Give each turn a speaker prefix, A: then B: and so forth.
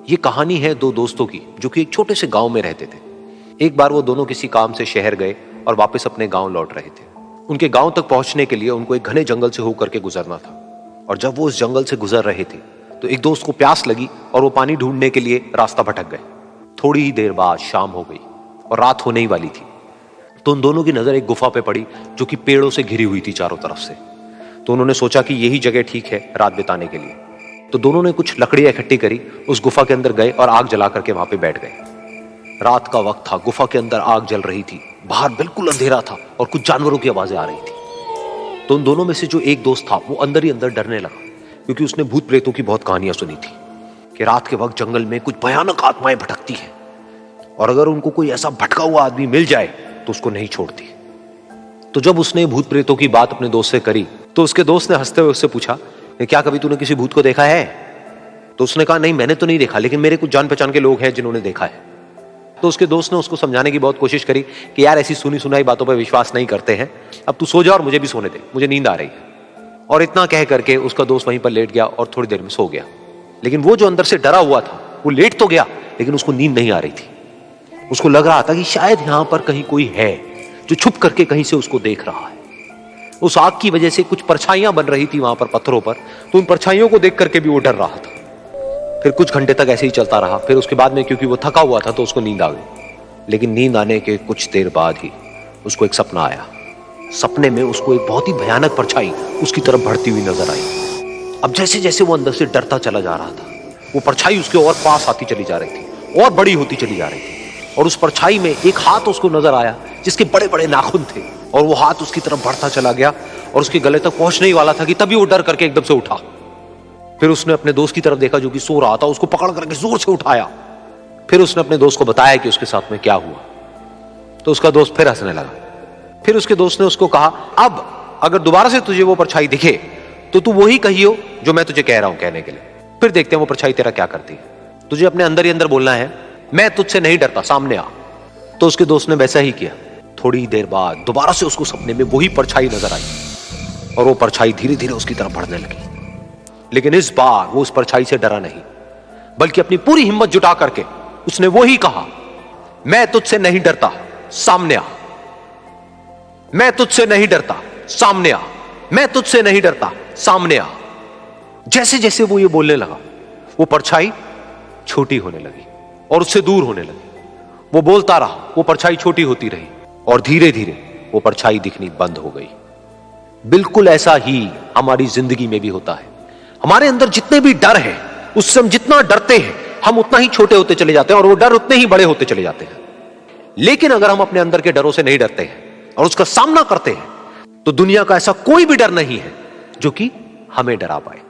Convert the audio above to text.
A: ये कहानी है दो दोस्तों की जो कि एक छोटे से गांव में रहते थे। एक बार वो दोनों किसी काम से शहर गए और वापस अपने गांव लौट रहे थे। उनके गांव तक पहुंचने के लिए उनको एक घने जंगल से होकर के गुजरना था और जब वो उस जंगल से गुजर रहे थे तो एक दोस्त को प्यास लगी और वो पानी ढूंढने के लिए रास्ता भटक गए। थोड़ी ही देर बाद शाम हो गई और रात होने ही वाली थी। तो उन दोनों की नजर एक गुफा पे पड़ी जो कि पेड़ों से घिरी हुई थी चारों तरफ से। तो उन्होंने सोचा कि यही जगह ठीक है रात बिताने के लिए। तो दोनों ने कुछ लकड़ियां इकट्ठी करी, उस गुफा के अंदर गए और आग जला करके वहां पे बैठ गए। रात का वक्त था, गुफा के अंदर आग जल रही थी, बाहर बिल्कुल अंधेरा था और कुछ जानवरों की आवाजें आ रही थी। तो उन दोनों में से जो एक दोस्त था वो अंदर ही अंदर डरने लगा, क्योंकि उसने भूत प्रेतों की बहुत कहानियां सुनी थी कि रात के वक्त जंगल में कुछ भयानक आत्माएं भटकती हैं और अगर उनको कोई ऐसा भटका हुआ आदमी मिल जाए तो उसको नहीं छोड़ती। तो जब उसने भूत प्रेतों की बात अपने दोस्त से करी तो उसके दोस्त ने हंसते हुए उससे पूछा, क्या कभी तूने किसी भूत को देखा है? तो उसने कहा, नहीं मैंने तो नहीं देखा, लेकिन मेरे कुछ जान पहचान के लोग हैं जिन्होंने देखा है। तो उसके दोस्त ने उसको समझाने की बहुत कोशिश करी कि यार ऐसी सुनी सुनाई बातों पर विश्वास नहीं करते हैं, अब तू सो जा और मुझे भी सोने दे, मुझे नींद आ रही है। और इतना कह करके उसका दोस्त वहीं पर लेट गया और थोड़ी देर में सो गया। लेकिन वो जो अंदर से डरा हुआ था वो लेट तो गया, लेकिन उसको नींद नहीं आ रही थी। उसको लग रहा था कि शायद यहां पर कहीं कोई है जो छुप करके कहीं से उसको देख रहा है। उस आग की वजह से कुछ परछाइयां बन रही थी वहां पर पत्थरों पर, तो उन परछाइयों को देख करके भी वो डर रहा था। फिर कुछ घंटे तक ऐसे ही चलता रहा। फिर उसके बाद में क्योंकि वो थका हुआ था तो उसको नींद आ गई। लेकिन नींद आने के कुछ देर बाद ही उसको एक सपना आया। सपने में उसको एक बहुत ही भयानक परछाई उसकी तरफ बढ़ती हुई नजर आई। अब जैसे जैसे वो अंदर से डरता चला जा रहा था, वो परछाई उसके और पास आती चली जा रही थी और बड़ी होती चली जा रही थी। और उस परछाई में एक हाथ उसको नजर आया जिसके बड़े बड़े नाखून थे, और वो हाथ उसकी तरफ बढ़ता चला गया और उसके गले तक पहुंचने ही वाला था कि तभी वो डर करके एकदम से उठा। फिर उसने अपने दोस्त की तरफ देखा जो कि सो रहा था, उसको पकड़ करके जोर से उठाया। फिर उसने अपने दोस्त को बताया कि उसके साथ में क्या हुआ। तो उसका दोस्त फिर हंसने लगा। फिर उसके दोस्त ने उसको कहा, अब अगर दोबारा से तुझे वो परछाई दिखे तो तू वही कहियो जो मैं तुझे कह रहा हूं कहने के लिए, फिर देखते हैं वो परछाई तेरा क्या करती है। तुझे अपने अंदर ही अंदर बोलना है, मैं तुझसे नहीं डरता, सामने आ। तो उसके दोस्त ने वैसा ही किया। थोड़ी देर बाद दोबारा से उसको सपने में वही परछाई नजर आई और वो परछाई धीरे धीरे उसकी तरफ बढ़ने लगी। लेकिन इस बार वो उस परछाई से डरा नहीं, बल्कि अपनी पूरी हिम्मत जुटा करके उसने वही कहा, मैं तुझसे नहीं डरता, सामने आ। मैं तुझसे नहीं डरता, सामने आ। मैं तुझसे नहीं डरता, सामने आ। जैसे जैसे वो ये बोलने लगा वो परछाई छोटी होने लगी और उससे दूर होने लगी। वो बोलता रहा, वो परछाई छोटी होती रही और धीरे धीरे वो परछाई दिखनी बंद हो गई। बिल्कुल ऐसा ही हमारी जिंदगी में भी होता है। हमारे अंदर जितने भी डर है, उससे हम जितना डरते हैं हम उतना ही छोटे होते चले जाते हैं और वो डर उतने ही बड़े होते चले जाते हैं। लेकिन अगर हम अपने अंदर के डरों से नहीं डरते हैं और उसका सामना करते हैं तो दुनिया का ऐसा कोई भी डर नहीं है जो कि हमें डरा पाए।